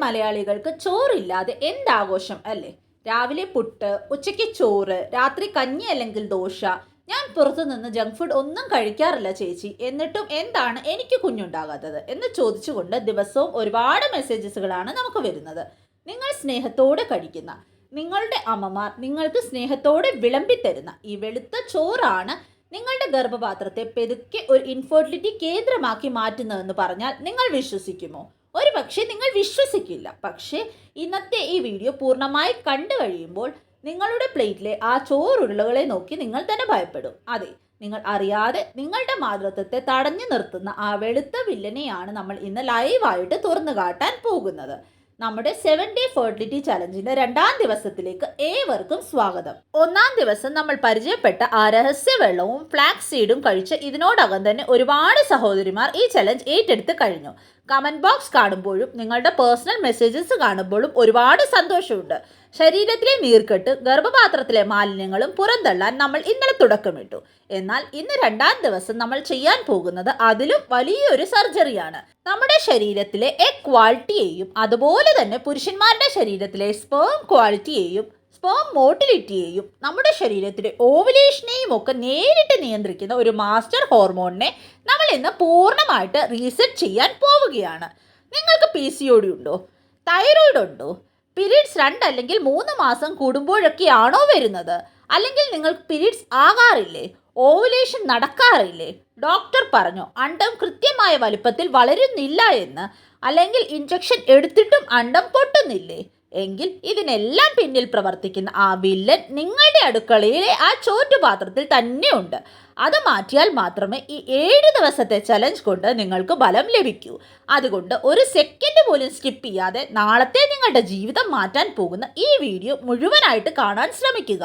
മലയാളികൾക്ക് ചോറില്ലാതെ എന്താഘോഷം അല്ലേ? രാവിലെ പുട്ട്, ഉച്ചയ്ക്ക് ചോറ്, രാത്രി കഞ്ഞി അല്ലെങ്കിൽ ദോശ. ഞാൻ പുറത്തുനിന്ന് ജങ്ക് ഫുഡ് ഒന്നും കഴിക്കാറില്ല ചേച്ചി, എന്നിട്ടും എന്താണ് എനിക്ക് കുഞ്ഞുണ്ടാകാത്തത് എന്ന് ചോദിച്ചുകൊണ്ട് ദിവസവും ഒരുപാട് മെസ്സേജസുകളാണ് നമുക്ക് വരുന്നത്. നിങ്ങൾ സ്നേഹത്തോടെ കഴിക്കുന്ന നിങ്ങളുടെ അമ്മമാർ നിങ്ങൾക്ക് സ്നേഹത്തോടെ വിളമ്പിത്തരുന്ന ഈ വെളുത്ത ചോറാണ് നിങ്ങളുടെ ഗർഭപാത്രത്തെ പെതുക്കെ ഒരു ഇൻഫെർട്ടിലിറ്റി കേന്ദ്രമാക്കി മാറ്റുന്നതെന്ന് പറഞ്ഞാൽ നിങ്ങൾ വിശ്വസിക്കുമോ? ഒരു പക്ഷേ നിങ്ങൾ വിശ്വസിക്കില്ല. പക്ഷേ ഇന്നത്തെ ഈ വീഡിയോ പൂർണ്ണമായി കണ്ടു കഴിയുമ്പോൾ നിങ്ങളുടെ പ്ലേറ്റിലെ ആ ചോറുരുളകളെ നോക്കി നിങ്ങൾ തന്നെ ഭയപ്പെടും. അതെ, നിങ്ങൾ അറിയാതെ നിങ്ങളുടെ മാതൃത്വത്തെ തടഞ്ഞു നിർത്തുന്ന ആ വെളുത്ത വില്ലനെയാണ് നമ്മൾ ഇന്ന് ലൈവായിട്ട് തുറന്നു കാട്ടാൻ പോകുന്നത്. നമ്മുടെ 7-day ഫെർട്ടിലിറ്റി ചലഞ്ചിന്റെ 2ാം ദിവസത്തിലേക്ക് ഏവർക്കും സ്വാഗതം. 1ാം ദിവസം നമ്മൾ പരിചയപ്പെട്ട ആ രഹസ്യ വെള്ളവും ഫ്ലാക്സ് സീഡും കഴിച്ച് ഇതിനോടകം തന്നെ ഒരുപാട് സഹോദരിമാർ ഈ ചലഞ്ച് ഏറ്റെടുത്ത് കഴിഞ്ഞു. കമന്റ് ബോക്സ് കാണുമ്പോഴും നിങ്ങളുടെ പേഴ്സണൽ മെസ്സേജസ് കാണുമ്പോഴും ഒരുപാട് സന്തോഷമുണ്ട്. ശരീരത്തിലെ നീർക്കെട്ട്, ഗർഭപാത്രത്തിലെ മാലിന്യങ്ങളും പുറന്തള്ളാൻ നമ്മൾ ഇന്നലെ തുടക്കമിട്ടു. എന്നാൽ ഇന്ന് 2ാം ദിവസം നമ്മൾ ചെയ്യാൻ പോകുന്നത് അതിലും വലിയൊരു സർജറിയാണ്. നമ്മുടെ ശരീരത്തിലെ എഗ് ക്വാളിറ്റിയെയും അതുപോലെ തന്നെ പുരുഷന്മാരുടെ ശരീരത്തിലെ സ്പേം ക്വാളിറ്റിയെയും സ്പേം മോട്ടിലിറ്റിയെയും നമ്മുടെ ശരീരത്തിലെ ഓവുലേഷനെയും ഒക്കെ നേരിട്ട് നിയന്ത്രിക്കുന്ന ഒരു മാസ്റ്റർ ഹോർമോണിനെ നമ്മൾ ഇന്ന് പൂർണ്ണമായിട്ട് റീസെറ്റ് ചെയ്യാൻ പോവുകയാണ്. നിങ്ങൾക്ക് PCOD ഉണ്ടോ? തൈറോയിഡ് ഉണ്ടോ? പീരീഡ്സ് 2 അല്ലെങ്കിൽ 3 മാസം കൂടുമ്പോഴൊക്കെയാണോ വരുന്നത്? അല്ലെങ്കിൽ നിങ്ങൾക്ക് പീരീഡ്സ് ആകാറില്ലേ? ഓവുലേഷൻ നടക്കാറില്ലേ? ഡോക്ടർ പറഞ്ഞു അണ്ഡം കൃത്യമായ വലുപ്പത്തിൽ വളരുന്നില്ല എന്ന്. അല്ലെങ്കിൽ ഇഞ്ചക്ഷൻ എടുത്തിട്ടും അണ്ഡം പൊട്ടുന്നില്ലേ? എങ്കിൽ ഇതിനെല്ലാം പിന്നിൽ പ്രവർത്തിക്കുന്ന ആ വില്ലൻ നിങ്ങളുടെ അടുക്കളയിലെ ആ ചോറ്റുപാത്രത്തിൽ തന്നെയുണ്ട്. അത് മാറ്റിയാൽ മാത്രമേ ഈ 7 ദിവസത്തെ ചലഞ്ച് കൊണ്ട് നിങ്ങൾക്ക് ബലം ലഭിക്കൂ. അതുകൊണ്ട് ഒരു സെക്കൻഡ് പോലും സ്കിപ്പ് ചെയ്യാതെ നാളത്തെ നിങ്ങളുടെ ജീവിതം മാറ്റാൻ പോകുന്ന ഈ വീഡിയോ മുഴുവനായിട്ട് കാണാൻ ശ്രമിക്കുക.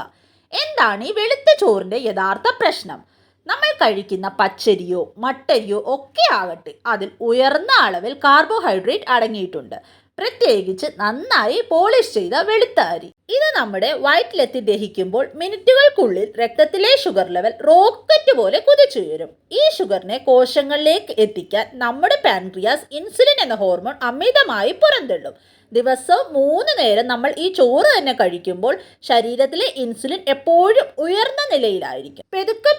എന്താണ് ഈ വെളുത്ത ചോറിൻ്റെ യഥാർത്ഥ പ്രശ്നം? നമ്മൾ കഴിക്കുന്ന പച്ചരിയോ മട്ടരിയോ ഒക്കെ ആകട്ടെ, അതിൽ ഉയർന്ന അളവിൽ കാർബോഹൈഡ്രേറ്റ് അടങ്ങിയിട്ടുണ്ട്. പ്രത്യേകിച്ച് നന്നായി പോളിഷ് ചെയ്ത വെളുത്ത അരി. ഇത് നമ്മുടെ വയറ്റിലെത്തി ദഹിക്കുമ്പോൾ മിനിറ്റുകൾക്കുള്ളിൽ രക്തത്തിലെ ഷുഗർ ലെവൽ റോക്കറ്റ് പോലെ കുതിച്ചുയരും. ഈ ഷുഗറിനെ കോശങ്ങളിലേക്ക് എത്തിക്കാൻ നമ്മുടെ പാൻക്രിയാസ് ഇൻസുലിൻ എന്ന ഹോർമോൺ അമിതമായി പുറന്തള്ളും. ദിവസവും 3 നേരം നമ്മൾ ഈ ചോറ് തന്നെ കഴിക്കുമ്പോൾ ശരീരത്തിലെ ഇൻസുലിൻ എപ്പോഴും ഉയർന്ന നിലയിലായിരിക്കും.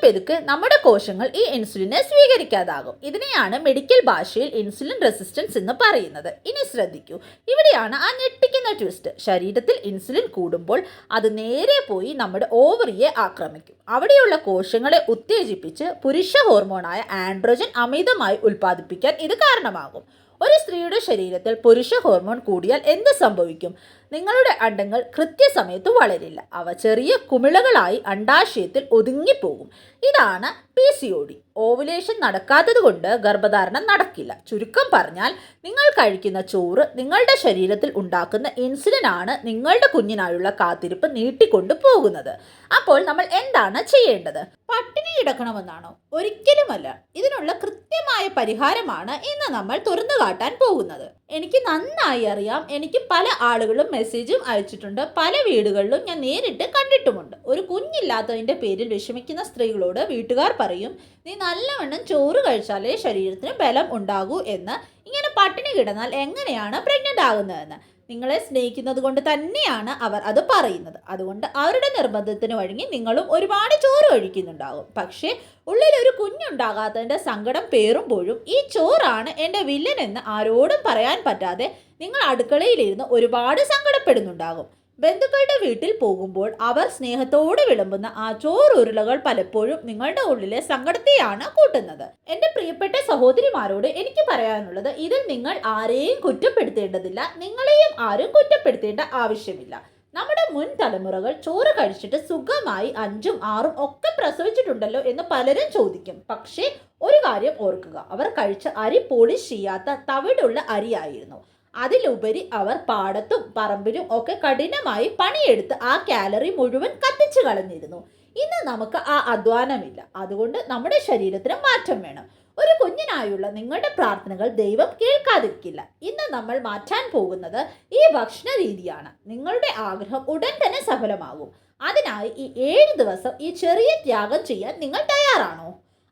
പെതുക്കെ നമ്മുടെ കോശങ്ങൾ ഈ ഇൻസുലിനെ സ്വീകരിക്കാതാകും. ഇതിനെയാണ് മെഡിക്കൽ ഭാഷയിൽ ഇൻസുലിൻ റെസിസ്റ്റൻസ് എന്ന് പറയുന്നത്. ഇനി ശ്രദ്ധിക്കൂ, ഇവിടെയാണ് ആ ഞെട്ടിക്കുന്ന ട്വിസ്റ്റ്. ശരീരത്തിൽ ഇൻസുലിൻ കൂടുമ്പോൾ അത് നേരെ പോയി നമ്മുടെ ഓവറിയെ ആക്രമിക്കും. അവിടെയുള്ള കോശങ്ങളെ ഉത്തേജിപ്പിച്ച് പുരുഷ ഹോർമോണായ ആൻഡ്രോജൻ അമിതമായി ഉൽപ്പാദിപ്പിക്കാൻ ഇത് കാരണമാകും. ഒരു സ്ത്രീയുടെ ശരീരത്തിൽ പുരുഷ ഹോർമോൺ കൂടിയാൽ എന്ത് സംഭവിക്കും? നിങ്ങളുടെ അണ്ഡങ്ങൾ കൃത്യസമയത്ത് വളരില്ല. അവ ചെറിയ കുമിളകളായി അണ്ഡാശയത്തിൽ ഒതുങ്ങിപ്പോകും. ഇതാണ് PCOD. ഓവുലേഷൻ നടക്കാത്തത് കൊണ്ട് ഗർഭധാരണം നടക്കില്ല. ചുരുക്കം പറഞ്ഞാൽ നിങ്ങൾ കഴിക്കുന്ന ചോറ് നിങ്ങളുടെ ശരീരത്തിൽ ഉണ്ടാക്കുന്ന ഇൻസുലിനാണ് നിങ്ങളുടെ കുഞ്ഞിനായുള്ള കാത്തിരിപ്പ് നീട്ടിക്കൊണ്ടു പോകുന്നത്. അപ്പോൾ നമ്മൾ എന്താണ് ചെയ്യേണ്ടത്? പട്ടിണി കിടക്കണമെന്നാണോ? ഒരിക്കലുമല്ല. ഇതിനുള്ള കൃത്യമായ പരിഹാരമാണ് ഇന്ന് നമ്മൾ തുറന്നു കാട്ടാൻ പോകുന്നത്. എനിക്ക് നന്നായി അറിയാം, എനിക്ക് പല ആളുകളും മെസ്സേജും അയച്ചിട്ടുണ്ട്. പല വീടുകളിലും ഞാൻ നേരിട്ട് കണ്ടിട്ടുമുണ്ട്. ഒരു കുഞ്ഞില്ലാത്തതിൻ്റെ പേരിൽ വിഷമിക്കുന്ന സ്ത്രീകളോട് വീട്ടുകാർ പറയും, നീ നല്ലവണ്ണം ചോറ് കഴിച്ചാലേ ശരീരത്തിന് ബലം ഉണ്ടാകൂ എന്ന്. ഇങ്ങനെ പട്ടിണി കിടന്നാൽ എങ്ങനെയാണ് പ്രഗ്നൻ്റ് ആകുന്നതെന്ന്. നിങ്ങളെ സ്നേഹിക്കുന്നത് കൊണ്ട് തന്നെയാണ് അവർ അത് പറയുന്നത്. അതുകൊണ്ട് അവരുടെ നിർബന്ധത്തിന് വഴങ്ങി നിങ്ങളും ഒരുപാട് ചോറ് കഴിക്കുന്നുണ്ടാകും. പക്ഷേ ഉള്ളിലൊരു കുഞ്ഞുണ്ടാകാത്തതിൻ്റെ സങ്കടം പേറുമ്പോഴും ഈ ചോറാണ് എൻ്റെ വില്ലൻ എന്ന് ആരോടും പറയാൻ പറ്റാതെ നിങ്ങൾ അടുക്കളയിലിരുന്ന് ഒരുപാട് സങ്കടപ്പെടുന്നുണ്ടാകും. ബന്ധുക്കളുടെ വീട്ടിൽ പോകുമ്പോൾ അവർ സ്നേഹത്തോടെ വിളമ്പുന്ന ആ ചോറുരുളകൾ പലപ്പോഴും നിങ്ങളുടെ ഉള്ളിലെ സങ്കടത്തെയാണ് കൂട്ടുന്നത്. എൻ്റെ പ്രിയപ്പെട്ട സഹോദരിമാരോട് എനിക്ക് പറയാനുള്ളത്, ഇതിൽ നിങ്ങൾ ആരെയും കുറ്റപ്പെടുത്തേണ്ടതില്ല. നിങ്ങളെയും ആരും കുറ്റപ്പെടുത്തേണ്ട ആവശ്യമില്ല. നമ്മുടെ മുൻ തലമുറകൾ ചോറ് കഴിച്ചിട്ട് സുഖമായി 5ഉം 6ഉം ഒക്കെ പ്രസവിച്ചിട്ടുണ്ടല്ലോ എന്ന് പലരും ചോദിക്കും. പക്ഷേ ഒരു കാര്യം ഓർക്കുക, അവർ കഴിച്ച അരി പോളിഷ് ചെയ്യാത്ത തവിടുള്ള അരിയായിരുന്നു. അതിലുപരി അവർ പാടത്തും പറമ്പിലും ഒക്കെ കഠിനമായി പണിയെടുത്ത് ആ കാലറി മുഴുവൻ കത്തിച്ചു കളഞ്ഞിരുന്നു. ഇന്ന് നമുക്ക് ആ അധ്വാനമില്ല. അതുകൊണ്ട് നമ്മുടെ ശരീരത്തിന് മാറ്റം വേണം. ഒരു കുഞ്ഞിനായുള്ള നിങ്ങളുടെ പ്രാർത്ഥനകൾ ദൈവം കേൾക്കാതിരിക്കില്ല. ഇന്ന് നമ്മൾ മാറ്റാൻ പോകുന്നത് ഈ ഭക്ഷണ രീതിയാണ്. നിങ്ങളുടെ ആഗ്രഹം ഉടൻ തന്നെ സഫലമാകും. അതിനായി ഈ 7 ദിവസം ഈ ചെറിയ ത്യാഗം ചെയ്യാൻ നിങ്ങൾ തയ്യാറാണോ?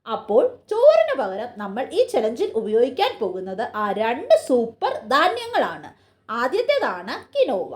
അപ്പോൾ ചോറിന് പകരം നമ്മൾ ഈ ചലഞ്ചിൽ ഉപയോഗിക്കാൻ പോകുന്നത് ആ 2 സൂപ്പർ ധാന്യങ്ങളാണ്. ആദ്യത്തേതാണ് കിനോവ.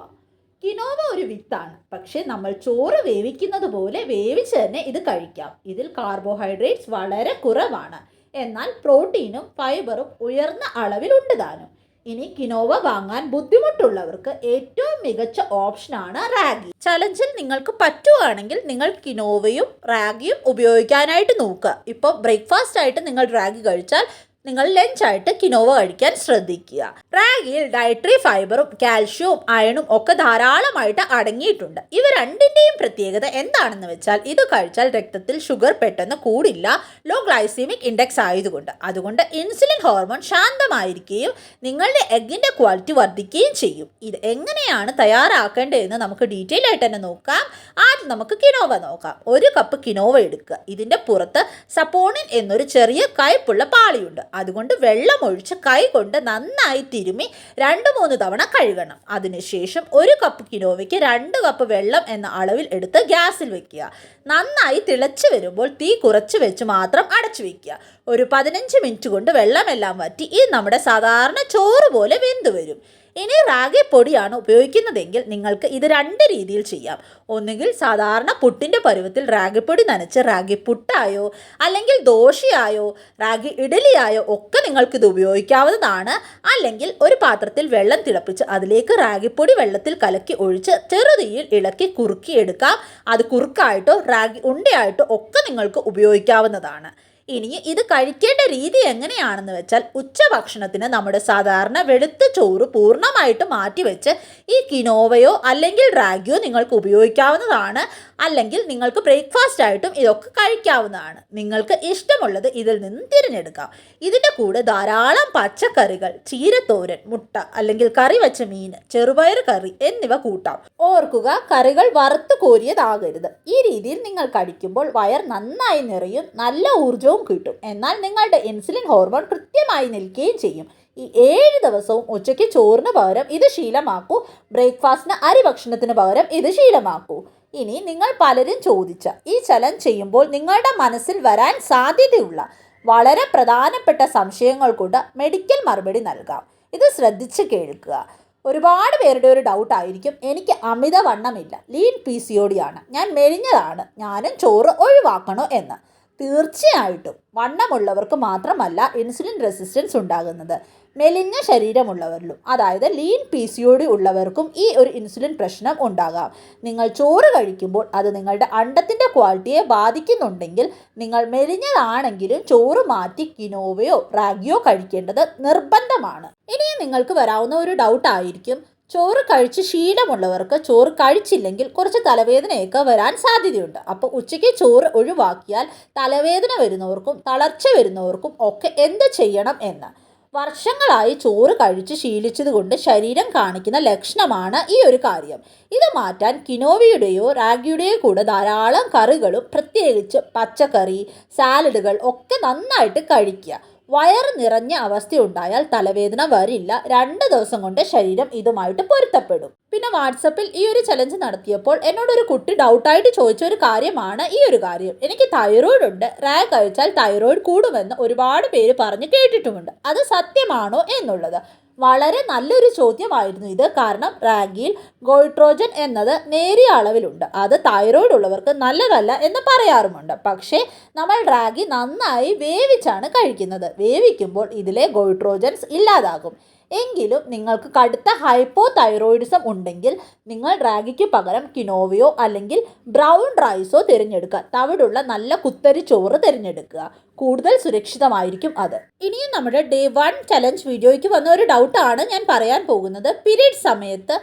കിനോവ ഒരു വിത്താണ്, പക്ഷേ നമ്മൾ ചോറ് വേവിക്കുന്നത് പോലെ വേവിച്ച് തന്നെ ഇത് കഴിക്കാം. ഇതിൽ കാർബോഹൈഡ്രേറ്റ്സ് വളരെ കുറവാണ്, എന്നാൽ പ്രോട്ടീനും ഫൈബറും ഉയർന്ന അളവിലുണ്ട് താനും. ഇനി കിനോവ വാങ്ങാൻ ബുദ്ധിമുട്ടുള്ളവർക്ക് ഏറ്റവും മികച്ച ഓപ്ഷനാണ് റാഗി. ചലഞ്ചിൽ നിങ്ങൾക്ക് പറ്റുകയാണെങ്കിൽ നിങ്ങൾ കിനോവയും റാഗിയും ഉപയോഗിക്കാനായിട്ട് നോക്കുക. ഇപ്പോൾ ബ്രേക്ക്ഫാസ്റ്റ് ആയിട്ട് നിങ്ങൾ റാഗി കഴിച്ചാൽ നിങ്ങൾ ലഞ്ചായിട്ട് കിനോവ കഴിക്കാൻ ശ്രദ്ധിക്കുക. റാഗിയിൽ ഡയറ്ററി ഫൈബറും കാൽഷ്യവും അയണും ഒക്കെ ധാരാളമായിട്ട് അടങ്ങിയിട്ടുണ്ട്. ഇവ രണ്ടിൻ്റെയും പ്രത്യേകത എന്താണെന്ന് വെച്ചാൽ ഇത് കഴിച്ചാൽ രക്തത്തിൽ ഷുഗർ പെട്ടെന്ന് കൂടില്ല, ലോ ഗ്ലൈസീമിക് ഇൻഡെക്സ് ആയതുകൊണ്ട്. അതുകൊണ്ട് ഇൻസുലിൻ ഹോർമോൺ ശാന്തമായിരിക്കുകയും നിങ്ങളുടെ എഗ്ഗിൻ്റെ ക്വാളിറ്റി വർദ്ധിക്കുകയും ചെയ്യും. ഇത് എങ്ങനെയാണ് തയ്യാറാക്കേണ്ടതെന്ന് നമുക്ക് ഡീറ്റെയിൽ ആയിട്ട് തന്നെ നോക്കാം. ആദ്യം നമുക്ക് കിനോവ നോക്കാം. 1 കപ്പ് കിനോവ എടുക്കുക. ഇതിൻ്റെ പുറത്ത് സപ്പോണിൻ എന്നൊരു ചെറിയ കയ്പുള്ള പാളിയുണ്ട്. അതുകൊണ്ട് വെള്ളം ഒഴിച്ച് കൈ കൊണ്ട് നന്നായി തിരുമ്മി 2-3 തവണ കഴുകണം. അതിനുശേഷം 1 കപ്പ് കിനോവയ്ക്ക് 2 കപ്പ് വെള്ളം എന്ന അളവിൽ എടുത്ത് ഗ്യാസിൽ വെക്കുക. നന്നായി തിളച്ച് വരുമ്പോൾ തീ കുറച്ച് വെച്ച് മാത്രം അടച്ചു വെക്കുക. ഒരു 15 മിനിറ്റ് കൊണ്ട് വെള്ളമെല്ലാം വറ്റി ഈ നമ്മുടെ സാധാരണ ചോറ് പോലെ വെന്ത് വരും. ഇനി റാഗി പൊടിയാണ് ഉപയോഗിക്കുന്നതെങ്കിൽ നിങ്ങൾക്ക് ഇത് 2 രീതിയിൽ ചെയ്യാം. ഒന്നുകിൽ സാധാരണ പുട്ടിൻ്റെ പരുവത്തിൽ റാഗിപ്പൊടി നനച്ച് റാഗി പുട്ടായോ അല്ലെങ്കിൽ ദോശയായോ റാഗി ഇഡലിയായോ ഒക്കെ നിങ്ങൾക്കിത് ഉപയോഗിക്കാവുന്നതാണ്. അല്ലെങ്കിൽ ഒരു പാത്രത്തിൽ വെള്ളം തിളപ്പിച്ച് അതിലേക്ക് റാഗിപ്പൊടി വെള്ളത്തിൽ കലക്കി ഒഴിച്ച് ചെറുതീയിൽ ഇളക്കി കുറുക്കിയെടുക്കാം. അത് കുറുക്കായിട്ടോ റാഗി ഉണ്ടയായിട്ടോ ഒക്കെ നിങ്ങൾക്ക് ഉപയോഗിക്കാവുന്നതാണ്. ഇനി ഇത് കഴിക്കേണ്ട രീതി എങ്ങനെയാണെന്ന് വെച്ചാൽ ഉച്ചഭക്ഷണത്തിന് നമ്മുടെ സാധാരണ വെളുത്ത ചോറ് പൂർണ്ണമായിട്ട് മാറ്റിവെച്ച് ഈ കിനോവയോ അല്ലെങ്കിൽ റാഗിയോ നിങ്ങൾക്ക് ഉപയോഗിക്കാവുന്നതാണ്. അല്ലെങ്കിൽ നിങ്ങൾക്ക് ബ്രേക്ക്ഫാസ്റ്റ് ആയിട്ടും ഇതൊക്കെ കഴിക്കാവുന്നതാണ്. നിങ്ങൾക്ക് ഇഷ്ടമുള്ളത് ഇതിൽ നിന്നും തിരഞ്ഞെടുക്കാം. ഇതിൻ്റെ കൂടെ ധാരാളം പച്ചക്കറികൾ, ചീരത്തോരൻ, മുട്ട അല്ലെങ്കിൽ കറി വെച്ച മീൻ, ചെറുപയർ കറി എന്നിവ കൂട്ടാം. ഓർക്കുക, കറികൾ വറുത്ത് കോരിയതാകരുത്. ഈ രീതിയിൽ നിങ്ങൾ കഴിക്കുമ്പോൾ വയർ നന്നായി നിറയും, നല്ല ഊർജ്ജവും കിട്ടും. എന്നാൽ നിങ്ങളുടെ ഇൻസുലിൻ ഹോർമോൺ കൃത്യമായി നിൽക്കുകയും ചെയ്യും. ഈ 7 ദിവസവും ഉച്ചയ്ക്ക് ചോറിന് പകരം ഇത് ശീലമാക്കൂ. ബ്രേക്ക്ഫാസ്റ്റിന് അരി ഭക്ഷണത്തിന് പകരം ഇത് ശീലമാക്കൂ. ഇനി നിങ്ങൾ പലരും ചോദിച്ച ഈ ചലഞ്ച് ചെയ്യുമ്പോൾ നിങ്ങളുടെ മനസ്സിൽ വരാൻ സാധ്യതയുള്ള വളരെ പ്രധാനപ്പെട്ട സംശയങ്ങൾക്കൊണ്ട് മെഡിക്കൽ മറുപടി നൽകാം. ഇത് ശ്രദ്ധിച്ച് കേൾക്കുക. ഒരുപാട് പേരുടെ ഒരു ഡൗട്ട് ആയിരിക്കും, എനിക്ക് അമിതവണ്ണമില്ല, ലീൻ PCOD ആണ്, ഞാൻ മെലിഞ്ഞതാണ്, ഞാനും ചോറ് ഒഴിവാക്കണോ എന്ന്. തീർച്ചയായിട്ടും വണ്ണമുള്ളവർക്ക് മാത്രമല്ല ഇൻസുലിൻ റെസിസ്റ്റൻസ് ഉണ്ടാകുന്നത്. മെലിഞ്ഞ ശരീരമുള്ളവരിലും, അതായത് ലീൻ PCOD ഉള്ളവർക്കും ഈ ഒരു ഇൻസുലിൻ പ്രശ്നം ഉണ്ടാകാം. നിങ്ങൾ ചോറ് കഴിക്കുമ്പോൾ അത് നിങ്ങളുടെ അണ്ടത്തിൻ്റെ ക്വാളിറ്റിയെ ബാധിക്കുന്നുണ്ടെങ്കിൽ നിങ്ങൾ മെലിഞ്ഞതാണെങ്കിലും ചോറ് മാറ്റി കിനോവയോ റാഗിയോ കഴിക്കേണ്ടത് നിർബന്ധമാണ്. ഇനിയും നിങ്ങൾക്ക് വരാവുന്ന ഒരു ഡൗട്ടായിരിക്കും, ചോറ് കഴിച്ച് ശീലമുള്ളവർക്ക് ചോറ് കഴിച്ചില്ലെങ്കിൽ കുറച്ച് തലവേദനയൊക്കെ വരാൻ സാധ്യതയുണ്ട്. അപ്പോൾ ഉച്ചയ്ക്ക് ചോറ് ഒഴിവാക്കിയാൽ തലവേദന വരുന്നവർക്കും തളർച്ച വരുന്നവർക്കും ഒക്കെ എന്ത് ചെയ്യണം എന്ന്. വർഷങ്ങളായി ചോറ് കഴിച്ച് ശീലിച്ചതുകൊണ്ട് ശരീരം കാണിക്കുന്ന ലക്ഷണമാണ് ഈ ഒരു കാര്യം. ഇത് മാറ്റാൻ കിനോവയുടെയോ റാഗിയുടെയോ കൂടെ ധാരാളം കറികളും പ്രത്യേകിച്ച് പച്ചക്കറി, സാലഡുകൾ ഒക്കെ നന്നായിട്ട് കഴിക്കുക. വയറ് നിറഞ്ഞ അവസ്ഥയുണ്ടായാൽ തലവേദന വരില്ല. 2 ദിവസം കൊണ്ട് ശരീരം ഇതുമായിട്ട് പൊരുത്തപ്പെടും. പിന്നെ വാട്സപ്പിൽ ഈ ഒരു ചലഞ്ച് നടത്തിയപ്പോൾ എന്നോടൊരു കുട്ടി ഡൗട്ടായിട്ട് ചോദിച്ച ഒരു കാര്യമാണ് ഈ ഒരു കാര്യം. എനിക്ക് തൈറോയ്ഡ് ഉണ്ട്, റാഗ് കഴിച്ചാൽ തൈറോയ്ഡ് കൂടുമെന്ന് ഒരുപാട് പേര് പറഞ്ഞ് കേട്ടിട്ടുമുണ്ട്. അത് സത്യമാണോ എന്നുള്ളത് വളരെ നല്ലൊരു ചോദ്യമായിരുന്നു ഇത്. കാരണം റാഗിയിൽ ഗോയിട്രോജൻ എന്നത് നേരിയ അളവിലുണ്ട്. അത് തൈറോയ്ഡ് ഉള്ളവർക്ക് നല്ലതല്ല എന്ന് പറയാറുമുണ്ട്. പക്ഷേ നമ്മൾ റാഗി നന്നായി വേവിച്ചാണ് കഴിക്കുന്നത്. വേവിക്കുമ്പോൾ ഇതിലെ ഗോയിട്രോജൻസ് ഇല്ലാതാകും. എങ്കിലും നിങ്ങൾക്ക് കടുത്ത ഹൈപ്പോ തൈറോയിഡിസം ഉണ്ടെങ്കിൽ നിങ്ങൾ റാഗിക്ക് പകരം കിനോവയോ അല്ലെങ്കിൽ ബ്രൗൺ റൈസോ തിരഞ്ഞെടുക്കുക. തവിടുള്ള നല്ല കുത്തരി ചോറ് തിരഞ്ഞെടുക്കുക. കൂടുതൽ സുരക്ഷിതമായിരിക്കും അത്. ഇനിയും നമ്മുടെ ഡേ 1 ചലഞ്ച് വീഡിയോയ്ക്ക് വന്ന ഒരു ഡൗട്ടാണ് ഞാൻ പറയാൻ പോകുന്നത്. പീരീഡ് സമയത്ത്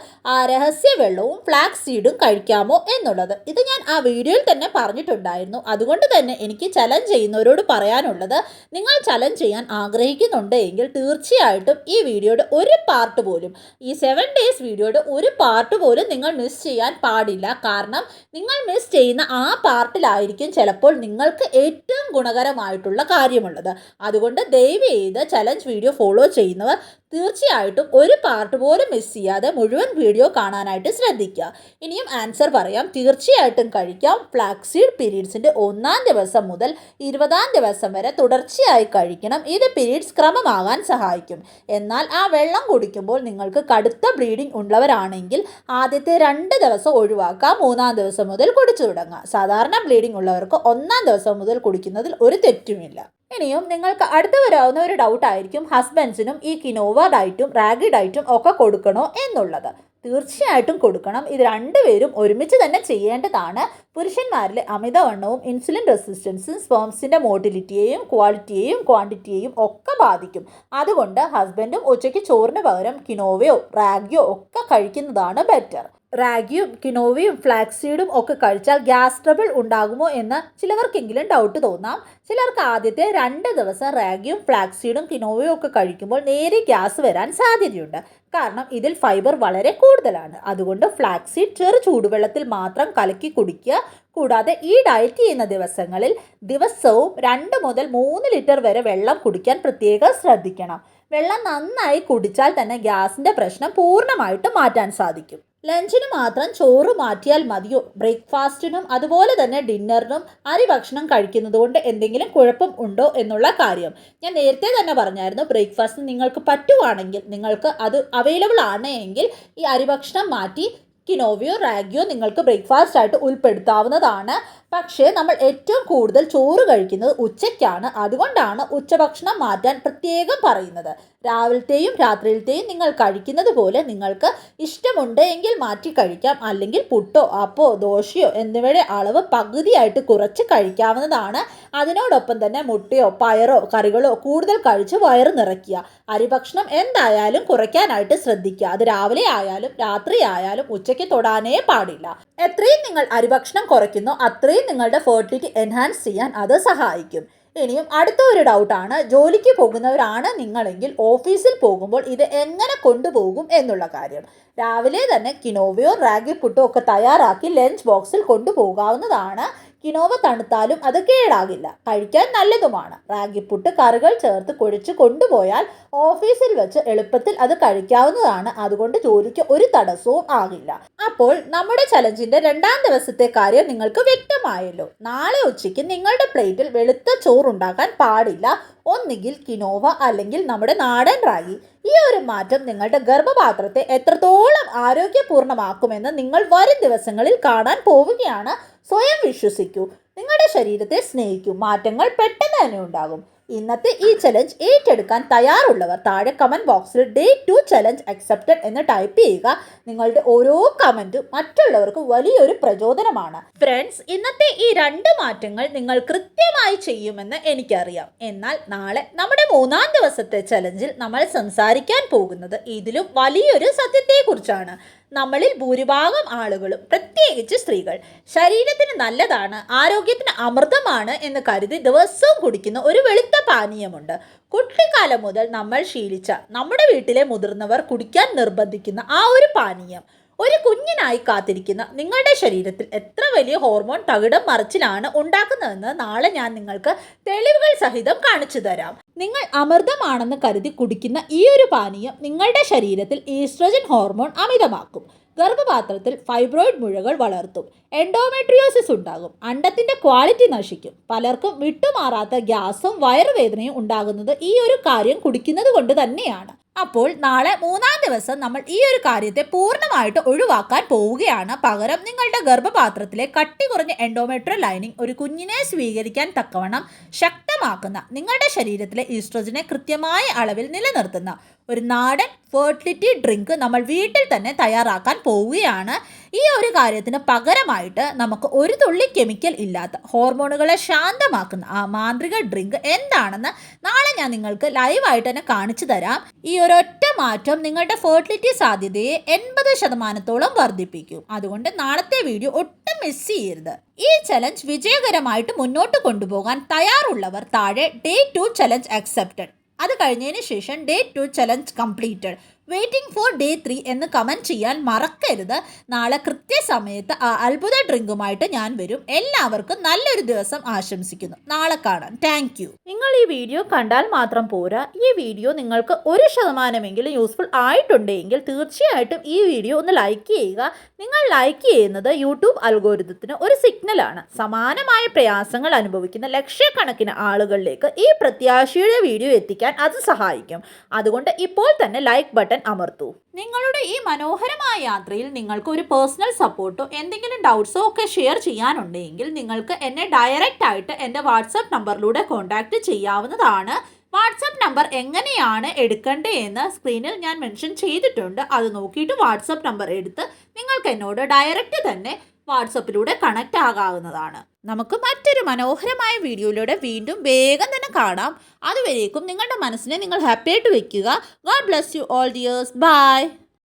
രഹസ്യ വെള്ളവും ഫ്ലാക്സ് സീഡും കഴിക്കാമോ എന്നുള്ളത്. ഇത് ഞാൻ ആ വീഡിയോയിൽ തന്നെ പറഞ്ഞിട്ടുണ്ടായിരുന്നു. അതുകൊണ്ട് തന്നെ എനിക്ക് ചലഞ്ച് ചെയ്യുന്നവരോട് പറയാനുള്ളത്, നിങ്ങൾ ചലഞ്ച് ചെയ്യാൻ ആഗ്രഹിക്കുന്നുണ്ട് എങ്കിൽ തീർച്ചയായിട്ടും ഈ വീഡിയോയുടെ ഒരു പാർട്ട് പോലും, ഈ 7 ഡേയ്സ് വീഡിയോയുടെ ഒരു പാർട്ട് പോലും നിങ്ങൾ മിസ് ചെയ്യാൻ പാടില്ല. കാരണം നിങ്ങൾ മിസ് ചെയ്യുന്ന ആ പാർട്ടിലായിരിക്കും ചിലപ്പോൾ നിങ്ങൾക്ക് ഏറ്റവും ഗുണകരമായിട്ടുള്ള ആയിട്ടുള്ള കാര്യമുള്ളത്. അതുകൊണ്ട് ദയവ് ചെയ്ത് ചലഞ്ച് വീഡിയോ ഫോളോ ചെയ്യുന്നവർ തീർച്ചയായിട്ടും ഒരു പാർട്ട് പോലും മിസ് ചെയ്യാതെ മുഴുവൻ വീഡിയോ കാണാനായിട്ട് ശ്രദ്ധിക്കുക. ഇനിയും ആൻസർ പറയാം. തീർച്ചയായിട്ടും കഴിക്കാം. ഫ്ലാക്സീഡ് പീരീഡ്സിൻ്റെ 1-ാം ദിവസം മുതൽ 20-ാം ദിവസം വരെ തുടർച്ചയായി കഴിക്കണം. ഇത് പീരീഡ്സ് ക്രമമാകാൻ സഹായിക്കും. എന്നാൽ ആ വെള്ളം കുടിക്കുമ്പോൾ നിങ്ങൾക്ക് കടുത്ത ബ്ലീഡിംഗ് ഉള്ളവരാണെങ്കിൽ ആദ്യത്തെ 2 ദിവസം ഒഴിവാക്കാം. 3-ാം ദിവസം മുതൽ കുടിച്ചു തുടങ്ങാം. സാധാരണ ബ്ലീഡിംഗ് ഉള്ളവർക്ക് 1-ാം ദിവസം മുതൽ കുടിക്കുന്നതിൽ ഒരു തെറ്റുമില്ല. ഇനിയും നിങ്ങൾക്ക് അടുത്ത് വരാവുന്ന ഒരു ഡൗട്ടായിരിക്കും, ഹസ്ബൻഡ്സിനും ഈ കിനോവ ഡയറ്റും റാഗി ഡയറ്റും ഒക്കെ കൊടുക്കണോ എന്നുള്ളത്. തീർച്ചയായിട്ടും കൊടുക്കണം. ഇത് രണ്ടുപേരും ഒരുമിച്ച് തന്നെ ചെയ്യേണ്ടതാണ്. പുരുഷന്മാരിലെ അമിതവണ്ണവും ഇൻസുലിൻ റെസിസ്റ്റൻസും സ്പേംസിൻ്റെ മോട്ടിലിറ്റിയെയും ക്വാളിറ്റിയെയും ക്വാണ്ടിറ്റിയെയും ഒക്കെ ബാധിക്കും. അതുകൊണ്ട് ഹസ്ബൻഡും ഉച്ചയ്ക്ക് ചോറിന് പകരം കിനോവയോ റാഗിയോ ഒക്കെ കഴിക്കുന്നതാണ് ബെറ്റർ. റാഗിയും കിനോവയും ഫ്ലാക്സീഡും ഒക്കെ കഴിച്ചാൽ ഗ്യാസ് ട്രബിൾ ഉണ്ടാകുമോ എന്ന് ചിലവർക്കെങ്കിലും ഡൗട്ട് തോന്നാം. ചിലർക്ക് ആദ്യത്തെ 2 ദിവസം റാഗിയും ഫ്ലാക്സീഡും കിനോവയും ഒക്കെ കഴിക്കുമ്പോൾ നേരെ ഗ്യാസ് വരാൻ സാധ്യതയുണ്ട്. കാരണം ഇതിൽ ഫൈബർ വളരെ കൂടുതലാണ്. അതുകൊണ്ട് ഫ്ലാക്സീഡ് ചെറു ചൂടുവെള്ളത്തിൽ മാത്രം കലക്കി കുടിക്കുക. കൂടാതെ ഈ ഡയറ്റ് ചെയ്യുന്ന ദിവസങ്ങളിൽ ദിവസവും 2 മുതൽ 3 ലിറ്റർ വരെ വെള്ളം കുടിക്കാൻ പ്രത്യേകം ശ്രദ്ധിക്കണം. വെള്ളം നന്നായി കുടിച്ചാൽ തന്നെ ഗ്യാസിൻ്റെ പ്രശ്നം പൂർണ്ണമായിട്ട് മാറ്റാൻ സാധിക്കും. ലഞ്ചിന് മാത്രം ചോറ് മാറ്റിയാൽ മതിയോ? ബ്രേക്ക്ഫാസ്റ്റിനും അതുപോലെ തന്നെ ഡിന്നറിനും അരി ഭക്ഷണം കഴിക്കുന്നത് കൊണ്ട് എന്തെങ്കിലും കുഴപ്പം ഉണ്ടോ എന്നുള്ള കാര്യം ഞാൻ നേരത്തെ തന്നെ പറഞ്ഞായിരുന്നു. ബ്രേക്ക്ഫാസ്റ്റിന് നിങ്ങൾക്ക് പറ്റുവാണെങ്കിൽ, നിങ്ങൾക്ക് അത് അവൈലബിൾ ആണ് എങ്കിൽ ഈ അരി ഭക്ഷണം മാറ്റി കിനോവയോ റാഗിയോ നിങ്ങൾക്ക് ബ്രേക്ക്ഫാസ്റ്റ് ആയിട്ട് ഉൾപ്പെടുത്താവുന്നതാണ്. പക്ഷേ നമ്മൾ ഏറ്റവും കൂടുതൽ ചോറ് കഴിക്കുന്നത് ഉച്ചയ്ക്കാണ്. അതുകൊണ്ടാണ് ഉച്ചഭക്ഷണം മാറ്റാൻ പ്രത്യേകം പറയുന്നത്. രാവിലത്തെയും രാത്രിയിലത്തെയും നിങ്ങൾ കഴിക്കുന്നത് പോലെ നിങ്ങൾക്ക് ഇഷ്ടമുണ്ട് എങ്കിൽ മാറ്റി കഴിക്കാം. അല്ലെങ്കിൽ പുട്ടോ അപ്പോ ദോശയോ എന്നിവയുടെ അളവ് പകുതിയായിട്ട് കുറച്ച് കഴിക്കാവുന്നതാണ്. അതിനോടൊപ്പം തന്നെ മുട്ടയോ പയറോ കറികളോ കൂടുതൽ കഴിച്ച് വയറ് നിറയ്ക്കുക. അരിഭക്ഷണം എന്തായാലും കുറയ്ക്കാനായിട്ട് ശ്രദ്ധിക്കുക. അത് രാവിലെ ആയാലും രാത്രി ആയാലും ഉച്ചയ്ക്ക് തൊടാനേ പാടില്ല. എത്രയും നിങ്ങൾ അരിഭക്ഷണം കുറയ്ക്കുന്നോ അത്രയും നിങ്ങളുടെ ഫെർട്ടിലിറ്റി എൻഹാൻസ് ചെയ്യാൻ അത് സഹായിക്കും. ഇനിയും അടുത്ത ഒരു ഡൗട്ടാണ്, ജോലിക്ക് പോകുന്നവരാണ് നിങ്ങളെങ്കിൽ ഓഫീസിൽ പോകുമ്പോൾ ഇത് എങ്ങനെ കൊണ്ടുപോകും എന്നുള്ള കാര്യം. രാവിലെ തന്നെ കിനോവയോ റാഗി പുട്ടോ ഒക്കെ തയ്യാറാക്കി ലഞ്ച് ബോക്സിൽ കൊണ്ടുപോകാവുന്നതാണ്. കിനോവ തണുത്താലും അത് കേടാകില്ല, കഴിക്കാൻ നല്ലതുമാണ്. റാഗിപ്പുട്ട് കറികൾ ചേർത്ത് കുഴച്ച് കൊണ്ടുപോയാൽ ഓഫീസിൽ വെച്ച് എളുപ്പത്തിൽ അത് കഴിക്കാവുന്നതാണ്. അതുകൊണ്ട് ജോലിക്ക് ഒരു തടസ്സവും ആകില്ല. അപ്പോൾ നമ്മുടെ ചലഞ്ചിന്റെ 2-ാം ദിവസത്തെ കാര്യം നിങ്ങൾക്ക് വ്യക്തമായല്ലോ. നാളെ ഉച്ചയ്ക്ക് നിങ്ങളുടെ പ്ലേറ്റിൽ വെളുത്ത ചോറുണ്ടാക്കാൻ പാടില്ല. ഒന്നുകിൽ കിനോവ അല്ലെങ്കിൽ നമ്മുടെ നാടൻ റാഗി. ഈ ഒരു മാറ്റം നിങ്ങളുടെ ഗർഭപാത്രത്തെ എത്രത്തോളം ആരോഗ്യപൂർണ്ണമാക്കുമെന്ന് നിങ്ങൾ വരും ദിവസങ്ങളിൽ കാണാൻ പോവുകയാണ്. സ്വയം വിശ്വസിക്കൂ, നിങ്ങളുടെ ശരീരത്തെ സ്നേഹിക്കൂ. മാറ്റങ്ങൾ പെട്ടെന്ന് തന്നെ ഉണ്ടാകും. ഇന്നത്തെ ഈ ചലഞ്ച് ഏറ്റെടുക്കാൻ തയ്യാറുള്ളവർ താഴെ കമൻറ്റ് ബോക്സിൽ Day 2 ചലഞ്ച് അക്സെപ്റ്റഡ് എന്ന് ടൈപ്പ് ചെയ്യുക. നിങ്ങളുടെ ഓരോ കമൻറ്റും മറ്റുള്ളവർക്ക് വലിയൊരു പ്രചോദനമാണ്. ഫ്രണ്ട്സ്, ഇന്നത്തെ ഈ 2 മാറ്റങ്ങൾ നിങ്ങൾ കൃത്യമായി ചെയ്യുമെന്ന് എനിക്കറിയാം. എന്നാൽ നാളെ നമ്മുടെ 3-ാം ദിവസത്തെ ചലഞ്ചിൽ നമ്മൾ സംസാരിക്കാൻ പോകുന്നത് ഇതിലും വലിയൊരു സത്യത്തെക്കുറിച്ചാണ്. നമ്മളിൽ ഭൂരിഭാഗം ആളുകളും, പ്രത്യേകിച്ച് സ്ത്രീകൾ, ശരീരത്തിന് നല്ലതാണ്, ആരോഗ്യത്തിന് അമൃതമാണ് എന്ന് കരുതി ദിവസവും കുടിക്കുന്ന ഒരു വെളുത്ത പാനീയമുണ്ട്. കുട്ടിക്കാലം മുതൽ നമ്മൾ ശീലിച്ച, നമ്മുടെ വീട്ടിലെ മുതിർന്നവർ കുടിക്കാൻ നിർബന്ധിക്കുന്ന ആ ഒരു പാനീയം ഒരു കുഞ്ഞിനായി കാത്തിരിക്കുന്ന നിങ്ങളുടെ ശരീരത്തിൽ എത്ര വലിയ ഹോർമോൺ തകിടം മറിച്ചിലാണ് ഉണ്ടാക്കുന്നതെന്ന് നാളെ ഞാൻ നിങ്ങൾക്ക് തെളിവുകൾ സഹിതം കാണിച്ചു തരാം. നിങ്ങൾ അമൃതമാണെന്ന് കരുതി കുടിക്കുന്ന ഈ ഒരു പാനീയം നിങ്ങളുടെ ശരീരത്തിൽ ഈസ്ട്രജൻ ഹോർമോൺ അമിതമാക്കും. ഗർഭപാത്രത്തിൽ ഫൈബ്രോയിഡ് മുഴകൾ വളർത്തും. എൻഡോമെട്രിയോസിസ് ഉണ്ടാകും. അണ്ടത്തിൻ്റെ ക്വാളിറ്റി നശിക്കും. പലർക്കും വിട്ടുമാറാത്ത ഗ്യാസും വയറുവേദനയും ഉണ്ടാകുന്നത് ഈ ഒരു കാര്യം കുടിക്കുന്നത് കൊണ്ട് തന്നെയാണ്. അപ്പോൾ നാളെ 3-ാം ദിവസം നമ്മൾ ഈ ഒരു കാര്യത്തെ പൂർണ്ണമായിട്ട് ഒഴിവാക്കാൻ പോവുകയാണ്. പകരം നിങ്ങളുടെ ഗർഭപാത്രത്തിലെ കട്ടി കുറഞ്ഞ എൻഡോമെട്രിയൽ ലൈനിങ് ഒരു കുഞ്ഞിനെ സ്വീകരിക്കാൻ തക്കവണ്ണം ശക്തമാക്കുന്ന, നിങ്ങളുടെ ശരീരത്തിലെ ഈസ്ട്രോജനെ കൃത്യമായ അളവിൽ നിലനിർത്തുന്ന ഒരു നാടൻ ഫെർട്ടിലിറ്റി ഡ്രിങ്ക് നമ്മൾ വീട്ടിൽ തന്നെ തയ്യാറാക്കാൻ പോവുകയാണ്. ഈ ഒരു കാര്യത്തിന് പകരമായിട്ട് നമുക്ക് ഒരു തുള്ളി കെമിക്കൽ ഇല്ലാത്ത, ഹോർമോണുകളെ ശാന്തമാക്കുന്ന ആ മാന്ത്രിക ഡ്രിങ്ക് എന്താണെന്ന് നാളെ ഞാൻ നിങ്ങൾക്ക് ലൈവായിട്ട് തന്നെ കാണിച്ചു തരാം. ഈ ഒരൊറ്റ മാറ്റം നിങ്ങളുടെ ഫെർട്ടിലിറ്റി സാധ്യതയെ 80% വർദ്ധിപ്പിക്കും. അതുകൊണ്ട് നാളത്തെ വീഡിയോ ഒട്ടും മിസ് ചെയ്യരുത്. ഈ ചലഞ്ച് വിജയകരമായിട്ട് മുന്നോട്ട് കൊണ്ടുപോകാൻ തയ്യാറുള്ളവർ താഴെ Day 2 ചലഞ്ച് അക്സെപ്റ്റഡ്, അത് കഴിഞ്ഞതിന് ശേഷം Day 2 challenge completed, waiting for day 3 എന്ന് കമൻറ്റ് ചെയ്യാൻ മറക്കരുത്. നാളെ കൃത്യസമയത്ത് ആ അത്ഭുത ഡ്രിങ്കുമായിട്ട് ഞാൻ വരും. എല്ലാവർക്കും നല്ലൊരു ദിവസം ആശംസിക്കുന്നു. നാളെ കാണാം. Thank you. നിങ്ങൾ ഈ വീഡിയോ കണ്ടാൽ മാത്രം പോരാ, ഈ വീഡിയോ നിങ്ങൾക്ക് 1% യൂസ്ഫുൾ ആയിട്ടുണ്ടെങ്കിൽ തീർച്ചയായിട്ടും ഈ വീഡിയോ ഒന്ന് ലൈക്ക് ചെയ്യുക. നിങ്ങൾ ലൈക്ക് ചെയ്യുന്നത് യൂട്യൂബ് അൽഗോരിതത്തിന് ഒരു സിഗ്നലാണ്. സമാനമായ പ്രയാസങ്ങൾ അനുഭവിക്കുന്ന ലക്ഷക്കണക്കിന് ആളുകളിലേക്ക് ഈ പ്രത്യാശയുടെ വീഡിയോ എത്തിക്കാൻ അത് സഹായിക്കും. അതുകൊണ്ട് ഇപ്പോൾ തന്നെ ലൈക്ക് ബട്ടൺ അമർത്തൂ. നിങ്ങളുടെ ഈ മനോഹരമായ യാത്രയിൽ നിങ്ങൾക്ക് ഒരു പേഴ്സണൽ സപ്പോർട്ടോ എന്തെങ്കിലും ഡൗട്ട്സോ ഒക്കെ ഷെയർ ചെയ്യാനുണ്ടെങ്കിൽ നിങ്ങൾക്ക് എന്നെ ഡയറക്റ്റ് ആയിട്ട് എൻ്റെ വാട്സപ്പ് നമ്പറിലൂടെ കോൺടാക്റ്റ് ചെയ്യാവുന്നതാണ്. വാട്സപ്പ് നമ്പർ എങ്ങനെയാണ് എടുക്കേണ്ടതെന്ന് സ്ക്രീനിൽ ഞാൻ മെൻഷൻ ചെയ്തിട്ടുണ്ട്. അത് നോക്കിയിട്ട് വാട്സപ്പ് നമ്പർ എടുത്ത് നിങ്ങൾക്ക് എന്നോട് ഡയറക്റ്റ് തന്നെ വാട്സപ്പിലൂടെ കണക്റ്റ് ആകാവുന്നതാണ്. നമുക്ക് മറ്റൊരു മനോഹരമായ വീഡിയോയിലൂടെ വീണ്ടും വേഗം തന്നെ കാണാം. അതുവരേക്കും നിങ്ങളുടെ മനസ്സിനെ നിങ്ങൾ ഹാപ്പി ആയിട്ട് വെക്കുക. God bless you all dears. By.